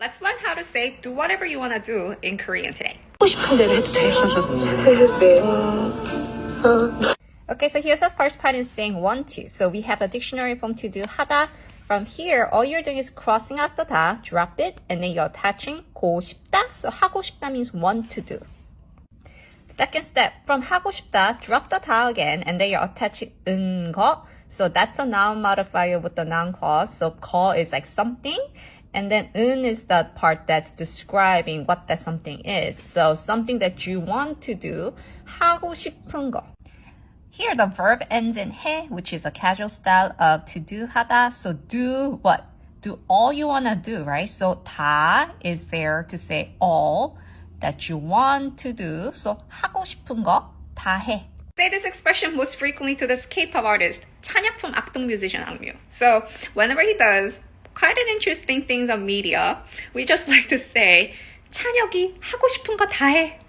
Let's learn how to say do whatever you want to do in Korean today. 하고 싶은 대로 해도 돼요. Okay, so here's the first part in saying want to. So we have a dictionary form to do 하다. From here, all you're doing is crossing out the 다, drop it, and then you're attaching 고 싶다. So 하고 싶다 means want to do. Second step, from 하고 싶다, drop the 다 again, and then you're attaching 은 거. So that's a noun modifier with the noun clause. So 거 is like something, and then 은 is the part that's describing what that something is. So something that you want to do, 하고 싶은 거. Here the verb ends in 해, which is a casual style of to do 하다. So do what? Do all you want to do, right? So 다 is there to say all that you want to do. So 하고 싶은 거 다 해. Say this expression most frequently to this K-pop artist, 찬혁 from 악동 musician 악뮤. So whenever he does quite an interesting things on media, we just like to say 찬혁이 하고 싶은 거 다 해.